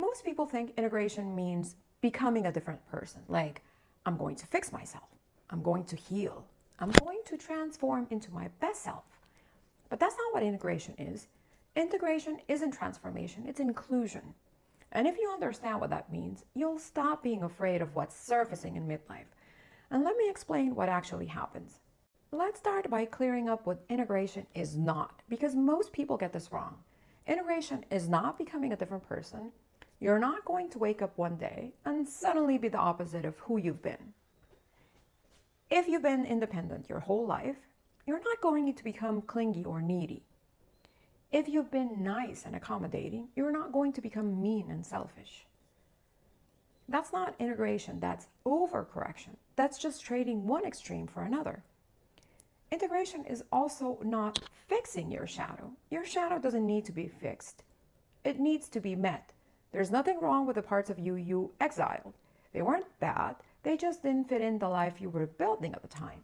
Most people think integration means becoming a different person. Like, I'm going to fix myself. I'm going to heal. I'm going to transform into my best self. But that's not what integration is. Integration isn't transformation, it's inclusion. And if you understand what that means, you'll stop being afraid of what's surfacing in midlife. And let me explain what actually happens. Let's start by clearing up what integration is not, because most people get this wrong. Integration is not becoming a different person. You're not going to wake up one day and suddenly be the opposite of who you've been. If you've been independent your whole life, you're not going to become clingy or needy. If you've been nice and accommodating, you're not going to become mean and selfish. That's not integration, that's overcorrection. That's just trading one extreme for another. Integration is also not fixing your shadow. Your shadow doesn't need to be fixed. It needs to be met. There's nothing wrong with the parts of you exiled. They weren't bad, they just didn't fit in the life you were building at the time.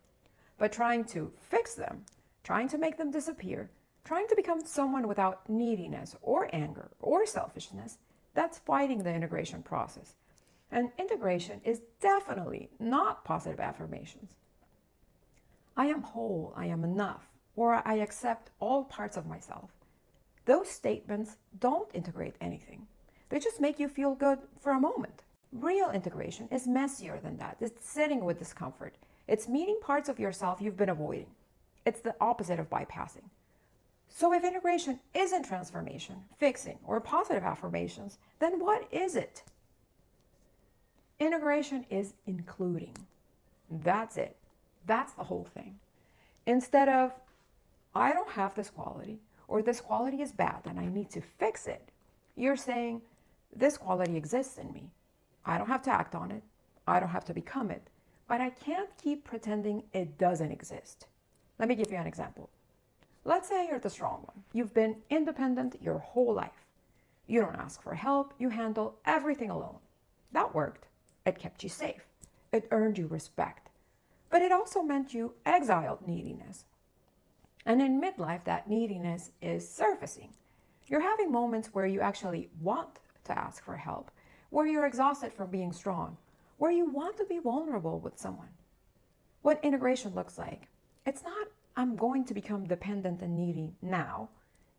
But trying to fix them, trying to make them disappear, trying to become someone without neediness or anger or selfishness, that's fighting the integration process. And integration is definitely not positive affirmations. I am whole, I am enough, or I accept all parts of myself. Those statements don't integrate anything. They just make you feel good for a moment. Real integration is messier than that. It's sitting with discomfort. It's meeting parts of yourself you've been avoiding. It's the opposite of bypassing. So if integration isn't transformation, fixing, or positive affirmations, then what is it? Integration is including. That's it. That's the whole thing. Instead of, I don't have this quality, or this quality is bad and I need to fix it, you're saying, this quality exists in me. I don't have to act on it. I don't have to become it. But I can't keep pretending it doesn't exist. Let me give you an example. Let's say you're the strong one. You've been independent your whole life. You don't ask for help. You handle everything alone. That worked. It kept you safe. It earned you respect. But it also meant you exiled neediness. And in midlife, that neediness is surfacing. You're having moments where you actually want to ask for help, where you're exhausted from being strong, where you want to be vulnerable with someone. What integration looks like, it's not, I'm going to become dependent and needy now.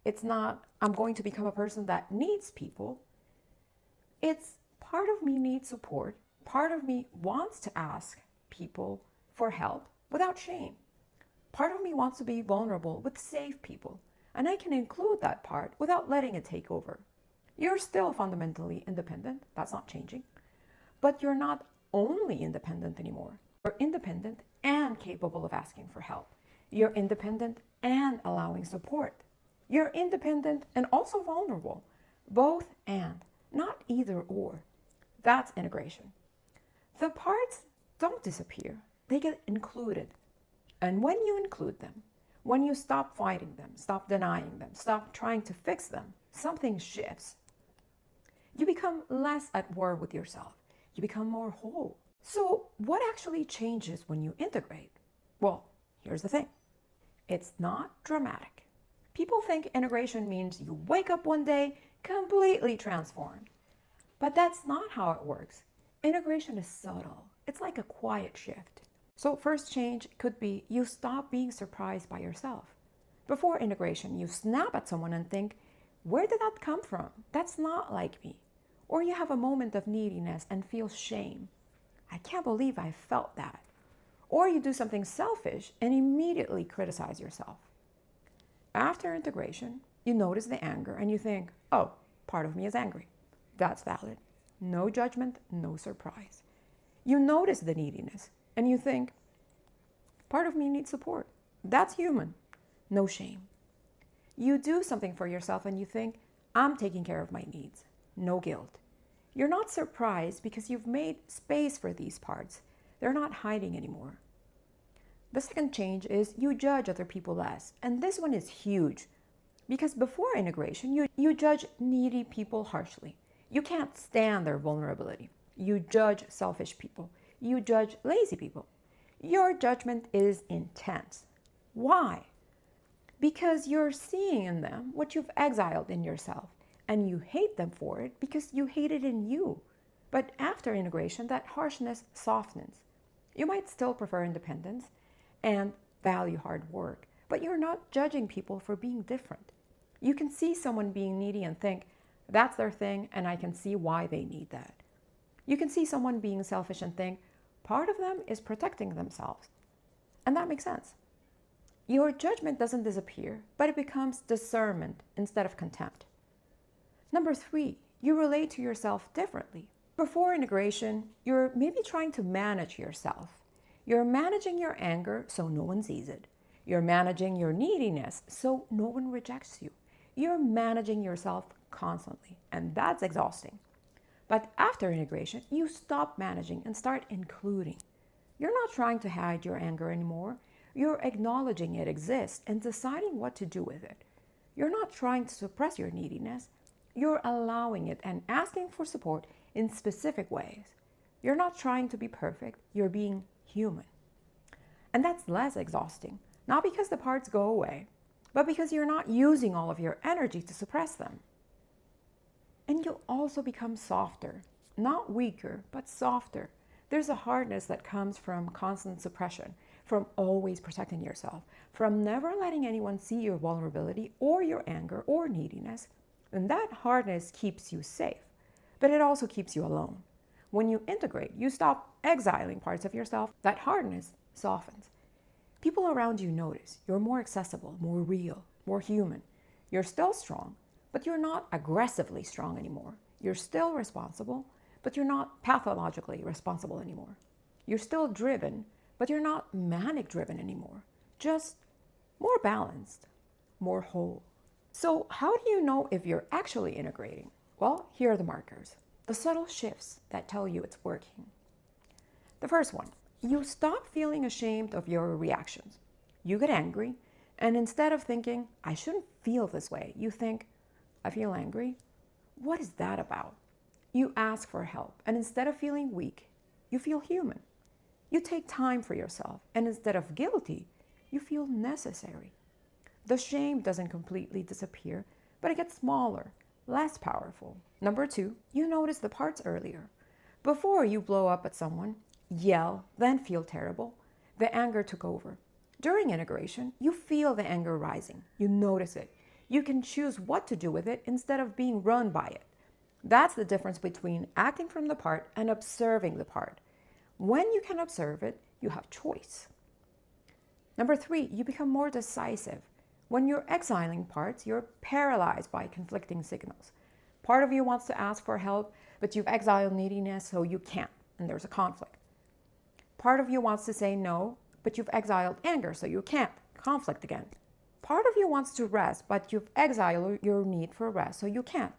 It's not, I'm going to become a person that needs people. It's part of me needs support. Part of me wants to ask people for help without shame. Part of me wants to be vulnerable with safe people. And I can include that part without letting it take over. You're still fundamentally independent. That's not changing. But you're not only independent anymore. You're independent and capable of asking for help. You're independent and allowing support. You're independent and also vulnerable. Both and, not either or. That's integration. The parts don't disappear. They get included. And when you include them, when you stop fighting them, stop denying them, stop trying to fix them, something shifts. You become less at war with yourself. You become more whole. So what actually changes when you integrate? Well, here's the thing. It's not dramatic. People think integration means you wake up one day completely transformed. But that's not how it works. Integration is subtle. It's like a quiet shift. So first change could be you stop being surprised by yourself. Before integration, you snap at someone and think, where did that come from? That's not like me. Or you have a moment of neediness and feel shame. I can't believe I felt that. Or you do something selfish and immediately criticize yourself. After integration, you notice the anger and you think, oh, part of me is angry. That's valid. No judgment, no surprise. You notice the neediness and you think, part of me needs support. That's human. No shame. You do something for yourself and you think, I'm taking care of my needs. No guilt. You're not surprised because you've made space for these parts. They're not hiding anymore. The second change is you judge other people less. And this one is huge because before integration, you judge needy people harshly. You can't stand their vulnerability. You judge selfish people. You judge lazy people. Your judgment is intense. Why? Because you're seeing in them what you've exiled in yourself. and you hate them for it because you hate it in you. But after integration, that harshness softens. You might still prefer independence and value hard work, but you're not judging people for being different. You can see someone being needy and think, that's their thing, and I can see why they need that. You can see someone being selfish and think, part of them is protecting themselves. And that makes sense. Your judgment doesn't disappear, but it becomes discernment instead of contempt. Number 3, you relate to yourself differently. Before integration, you're maybe trying to manage yourself. You're managing your anger so no one sees it. You're managing your neediness so no one rejects you. You're managing yourself constantly, and that's exhausting. But after integration, you stop managing and start including. You're not trying to hide your anger anymore. You're acknowledging it exists and deciding what to do with it. You're not trying to suppress your neediness. You're allowing it and asking for support in specific ways. You're not trying to be perfect. You're being human. And that's less exhausting, not because the parts go away, but because you're not using all of your energy to suppress them. And you'll also become softer, not weaker, but softer. There's a hardness that comes from constant suppression, from always protecting yourself, from never letting anyone see your vulnerability or your anger or neediness. And that hardness keeps you safe, but it also keeps you alone. When you integrate, you stop exiling parts of yourself. That hardness softens. People around you notice you're more accessible, more real, more human. You're still strong, but you're not aggressively strong anymore. You're still responsible, but you're not pathologically responsible anymore. You're still driven, but you're not manic driven anymore. Just more balanced, more whole. So how do you know if you're actually integrating? Well, here are the markers, the subtle shifts that tell you it's working. The first one, you stop feeling ashamed of your reactions. You get angry, and instead of thinking, I shouldn't feel this way, you think, I feel angry. What is that about? You ask for help, and instead of feeling weak, you feel human. You take time for yourself, and instead of guilty, you feel necessary. The shame doesn't completely disappear, but it gets smaller, less powerful. Number 2, you notice the parts earlier. Before you blow up at someone, yell, then feel terrible, the anger took over. During integration, you feel the anger rising. You notice it. You can choose what to do with it instead of being run by it. That's the difference between acting from the part and observing the part. When you can observe it, you have choice. Number 3, you become more decisive. When you're exiling parts, you're paralyzed by conflicting signals. Part of you wants to ask for help, but you've exiled neediness, so you can't, and there's a conflict. Part of you wants to say no, but you've exiled anger, so you can't. Conflict again. Part of you wants to rest, but you've exiled your need for rest, so you can't.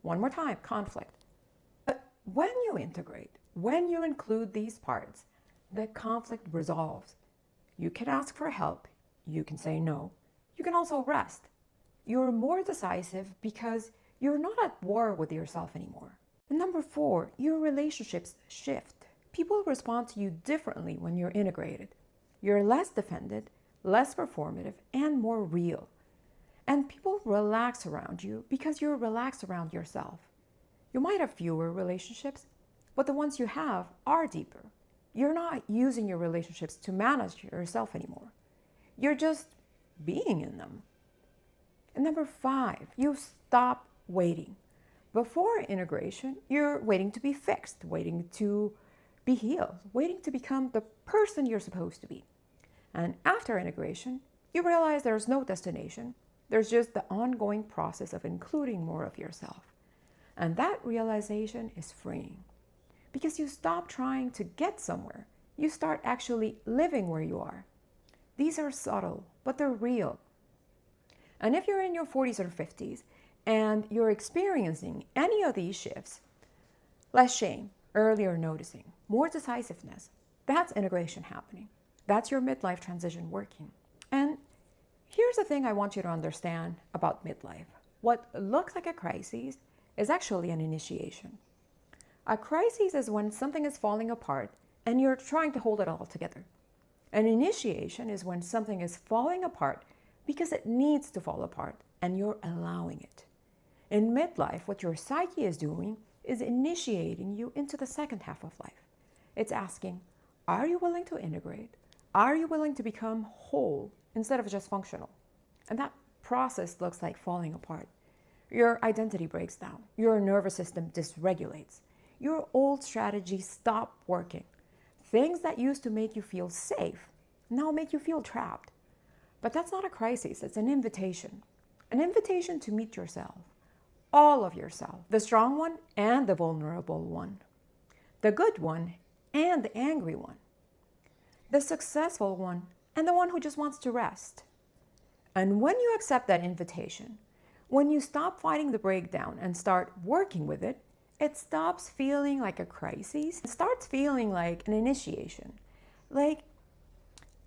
One more time, conflict. But when you integrate, when you include these parts, the conflict resolves. You can ask for help. You can say no. You can also rest. You're more decisive because you're not at war with yourself anymore. And number 4, your relationships shift. People respond to you differently when you're integrated. You're less defended, less performative, and more real. And people relax around you because you're relaxed around yourself. You might have fewer relationships, but the ones you have are deeper. You're not using your relationships to manage yourself anymore. You're just being in them. And number 5, you stop waiting. Before integration, you're waiting to be fixed, waiting to be healed, waiting to become the person you're supposed to be. And after integration, you realize there's no destination. There's just the ongoing process of including more of yourself. And that realization is freeing because you stop trying to get somewhere. You start actually living where you are. These are subtle, but they're real. And if you're in your 40s or 50s and you're experiencing any of these shifts, less shame, earlier noticing, more decisiveness, that's integration happening. That's your midlife transition working. And here's the thing I want you to understand about midlife. What looks like a crisis is actually an initiation. A crisis is when something is falling apart and you're trying to hold it all together. An initiation is when something is falling apart because it needs to fall apart and you're allowing it. In midlife, what your psyche is doing is initiating you into the second half of life. It's asking, are you willing to integrate? Are you willing to become whole instead of just functional? And that process looks like falling apart. Your identity breaks down. Your nervous system dysregulates. Your old strategies stop working. Things that used to make you feel safe now make you feel trapped. But that's not a crisis, it's an invitation. An invitation to meet yourself, all of yourself, the strong one and the vulnerable one, the good one and the angry one, the successful one and the one who just wants to rest. And when you accept that invitation, when you stop fighting the breakdown and start working with it, it stops feeling like a crisis. It starts feeling like an initiation, like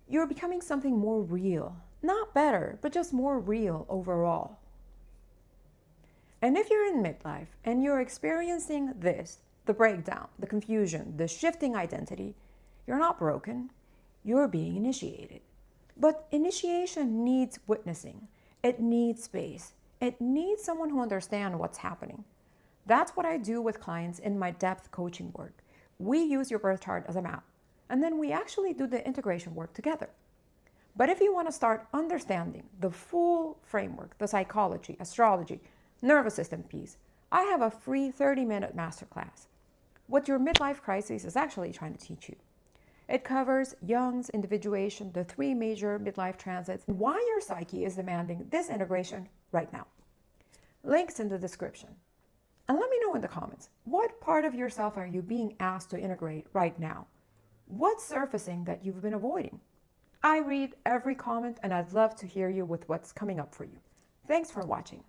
you're becoming something more real. Not better, but just more real overall. And if you're in midlife and you're experiencing this, the breakdown, the confusion, the shifting identity, you're not broken, you're being initiated. But initiation needs witnessing. It needs space. It needs someone who understands what's happening. That's what I do with clients in my depth coaching work. We use your birth chart as a map, and then we actually do the integration work together. But if you want to start understanding the full framework, the psychology, astrology, nervous system piece, I have a free 30-minute masterclass. What your midlife crisis is actually trying to teach you. It covers Jung's individuation, the 3 major midlife transits, and why your psyche is demanding this integration right now. Links in the description. And let me know in the comments, what part of yourself are you being asked to integrate right now? What's surfacing that you've been avoiding? I read every comment and I'd love to hear you with what's coming up for you. Thanks for watching.